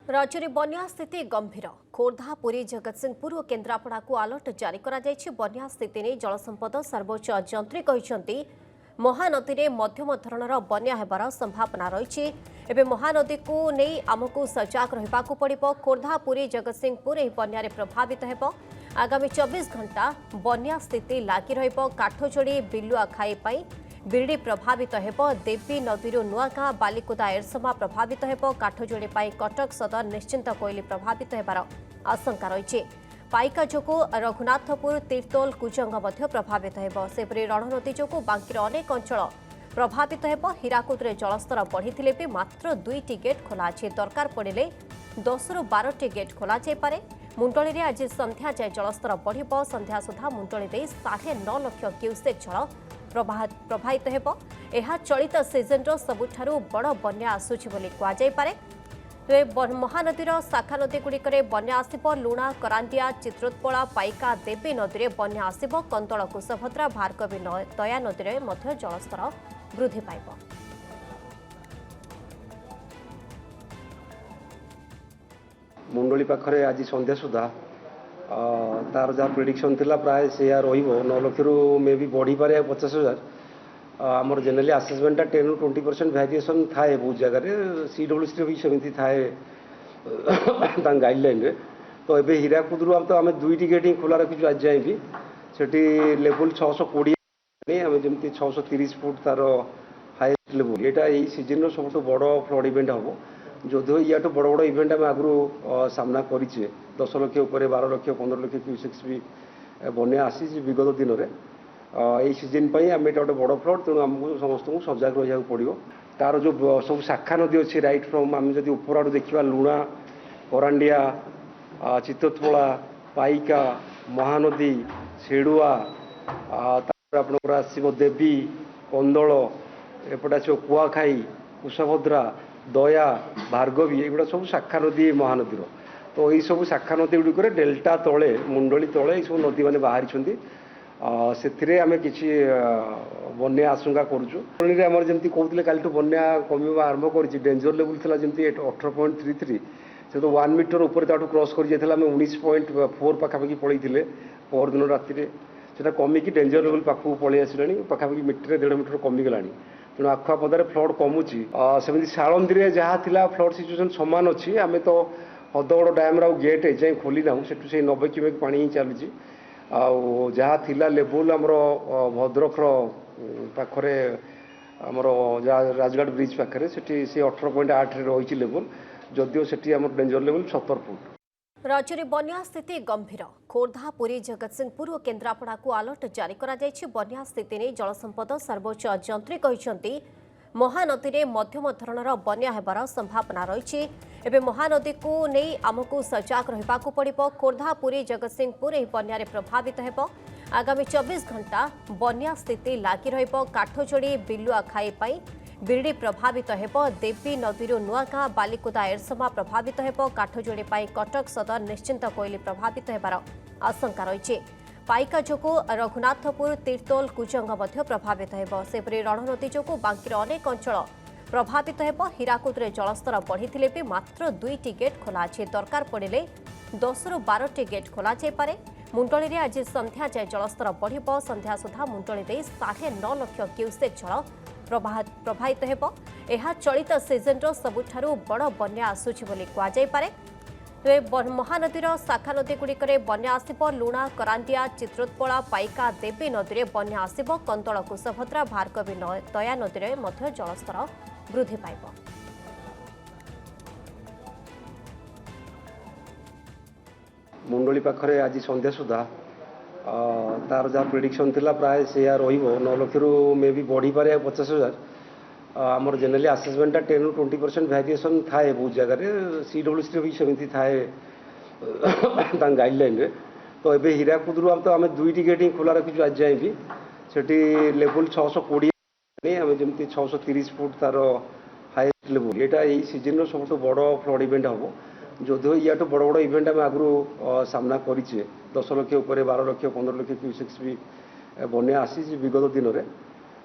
राज्य में बन्या स्थिति गंभीर। खोर्धा, पुरी, जगतसिंहपुर और केन्द्रापड़ा को अलर्ट जारी करा जायछि। बन्या स्थिति नहीं जलसंपद सर्वोच्च जंत्री कहिसेंति महानदी में मध्यम धरणर बन्या हेबार संभावना रही। एवं महानदी को नहीं आमको सजग रहा पड़ो। खोर्धा, पुरी, जगतसिंहपुर यह बन्या प्रभावित हो। आगामी 24 घंटा बन्या स्थिति लगी रठजोड़ी बिलुआ खाई बिरडी प्रभावित हेब। देवी नदी नुआगाँ, बालिकुदा, एरसमा प्रभावित हेब। काठजोड़ी कटक सदर, निश्चिंत कोइली प्रभावित हेबार आशंका रही। पाइका जोगु रघुनाथपुर, तीर्तोल, कुजंग प्रभावित हेब। सेपरि रणनदी जोगु बांकीर अनेक अंचल प्रभावित हेब। हीराकुदरे जलस्तर बढ़ी भी मात्र 2टी गेट खोला अछि। दरकार पड़े 10 ରୁ 12ଟି गेट खोल जापे। मुंडली में आज संध्या जाए जलस्तर बढ़। संध्या सुधा मुंडली 9.5 लाख क्यूसेक जल प्रभावित हेब। यह चलित सीजन सबुठारु बड़ बन्या आसुछि बोली कुआଯାଇपारे। महानदीर शाखा नदी गुड़िकर बन्या आसिब। लुणा, करांडिया, चित्रोत्पला, पाइका, देवी नदी में बन्या आसिब। कंदल, कुशभद्रा, भार्गवी, दया नदी में मध्य जलस्तर वृद्धि पाइब। मुंडली पाखरे आज संध्या सुधा तार जहाँ प्रिडिक्शन थिला प्राय से 9 लाख रु मे भी बढ़ी पारे 50,000। आमर जेनराली आसेसमेंटा 10 ରୁ 20% वेरिएशन थाए। बहुत जगह सीडब्ल्यूसी भी सेमती थाए गाइडलाइन रे। तो ये हीराकुद रु तो आम 2टी गेट ही खोला रखी आज जाए भी सेठी लेवल 620 आम जमी 630 फुट तार हाईएस्ट लेवल। यहाँ यही सीजन सब बड़ फ्लड इवेंट हम जो या बड़ बड़ इवेंट आम आगु सामना करें। 10 लाख उपर 12 लाख 15 लाख क्यूसेक्स भी बन्या आसी विगत दिन में। यही सीजन आम ये गोटे बड़ फ्लड तेणु आमको समस्त सजग रहा पड़ो। तार जो सब शाखा नदी अच्छी रईट फ्रम आम जब ऊपर आड़ देखा लुणा, करांडिया, चित्तोत्पला, पाइका, महानदी, सेडुआ, आपणकर आसो देवी, कंदल, एपटे आसो कुआखाई, कुशभद्रा, दया, भार्गवी एगुड़ा सब शाखा नदी महानदीर। तो यही सब शाखा नदी गुड़िक डेल्टा तले मुंडली तले ये सब नदी मैंने बाहरी से आम कि बन्या आशंका करुँ। जमी कहते कल बन्या कमिवा आरंभ कर डेंजर लेवल था जमी 18.33 से तो 1 मीटर ऊपर क्रॉस कर 19.4 पाखापाखि पलैते पर दिन राति से कमिकी डेंजर लेवल पाखक पलि आसा पाखापाखि मीटर 1.5 मीटर कमिगला। तेणु आखुआपदार फ्लड कमुची। सेमती सालंदी जहाँ था फ्लड सिचुएसन सामान अच्छी। आम तो हदगड़ डैम गेट एजाए खोली ना से 90 क्यूमेक पानी ही चलुची। जहाँ थिला लेवल आमर भद्रकर पाखरे आमर राजगढ़ ब्रिज पाखे से 18.8 रही लेवल जदिव से डेंजर लेवल 70 फुट। राज्य में बन्या स्थिति गंभीर। खोर्धा, पुरी, जगतसिंहपुर और केन्द्रापड़ा को अलर्ट जारी करा जायछि। बन्या स्थिति नहीं जलसंपद सर्वोच्च जंत्री कहिसेंति महानदी में मध्यम धरणर बन्या हेबार संभावना रही। एवं महानदी को नहीं आमको सजग रहा पड़ो। खोर्धा, पुरी, जगतसिंहपुर यह बन्या प्रभावित हेब। आगामी 24 घंटा बन्या स्थिति लगी रहिब। काठजोड़ी बिलुआ खाई बिरडी प्रभावित हेब। देवी नदी नुआगाँ, बालिकुदा, एरसमा प्रभावित हेब। काठजोड़ी कटक सदर, निश्चिंत कोइली प्रभावित हेबार आशंका रही। पाइका जोगु रघुनाथपुर, तीर्तोल, कुजंग प्रभावित हेब। सेपरि रणनदी जोगु बांकीर अनेक अंचल प्रभावित हेब। हीराकुदरे जलस्तर बढ़ी भी मात्र 2टी गेट खोला अछि। दरकार पड़े 10 ରୁ 12ଟି गेट खोल जापे। मुंडली में आज संध्या जाए जलस्तर बढ़। संध्या सुधा मुंडली 9.5 लाख क्यूसेक जल प्रभावित हेब। यह चलित सीजन सबुठारु बड़ बन्या आसुछि बोली कुआଯାଇपारे। महानदीर शाखा नदी गुड़िकर बन्या आसिब। लुणा, करांडिया, चित्रोत्पला, पाइका, देवी नदी में बन्या आसिब। कंदल, कुशभद्रा, भार्गवी, दया नदी में मध्य जलस्तर वृद्धि पाइब। मुंडली पाखरे आज संध्या सुधा तार जहाँ प्रिडिक्शन थिला प्राय से 9 लाख रु मे भी बढ़ी पारे 50,000। आमर जेनराली आसेसमेंटा 10 ରୁ 20% वेरिएशन थाए। बहुत जगह सीडब्ल्यूसी भी सेमती थाए गाइडलाइन रे। तो ये हीराकुद रु तो आम 2टी गेट ही खोला रखी आज जाए भी सेठी लेवल 620 आम जमी 630 फुट तार हाईएस्ट लेवल। यहाँ यही सीजन सब बड़ फ्लड इवेंट हम जो या बड़ बड़ इवेंट आम आगु सामना करें। 10 लाख उपर 12 लाख 15 लाख क्यूसेक्स भी बन्या आसी विगत दिन में।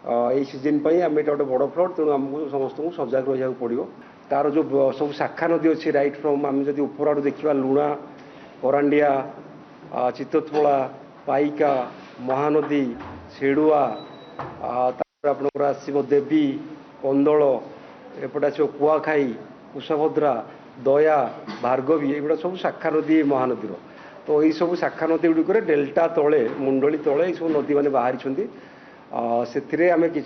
यही सीजन आम ये गोटे बड़ फ्लड तेणु आमको समस्त सजग रहा पड़ो। तार जो सब शाखा नदी अच्छी रईट फ्रम आम जब ऊपर आड़ देखा लुणा करांडिया चितोत्पला पाइका महानदी सेडुआ आपणकर आसो देवी कंदल एपटे आसो कुआखाई कुशभद्रा दया भार्गवी एगुड़ा सब शाखा नदी महानदीर तो यही सब शाखा नदी गुड़िक डेल्टा तले मुंडली तले सब नदी मैंने बाहरी से आम कि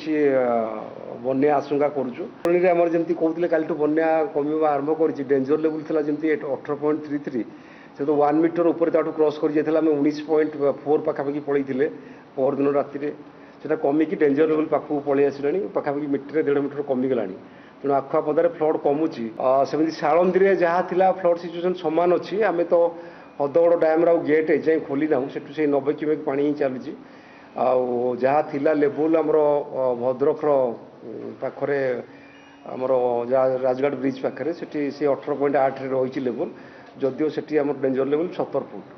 बन्या आशंका करूँ जमी कहते कल बन्या कमिवा आरंभ कर डेंजर लेवल था जमी 18.33 से तो 1 मीटर ऊपर क्रॉस कर 19.4 पाखापाखि पलैते परदिन राति से कमिकी डेंजर लेवल पाखक पलि आसा पाखापाखि मीटर 1.5 मीटर कमिगला तेणु आखुआपदार फ्लड कमुची सेमती सालंदी में जहाँ थी फ्लड सिचुएसन सामान अच्छी आम तो हदगड़ डैम्र गेट एजाएं खोली ना से 90 क्यूमेक पा ही चलुची जहाँ थिला लेवल आमर भद्रकर पाखरे आमर राजघाट ब्रिज पाखे से 18.8 रही लेवल जदिव से डेंजर लेवल 70 फुट।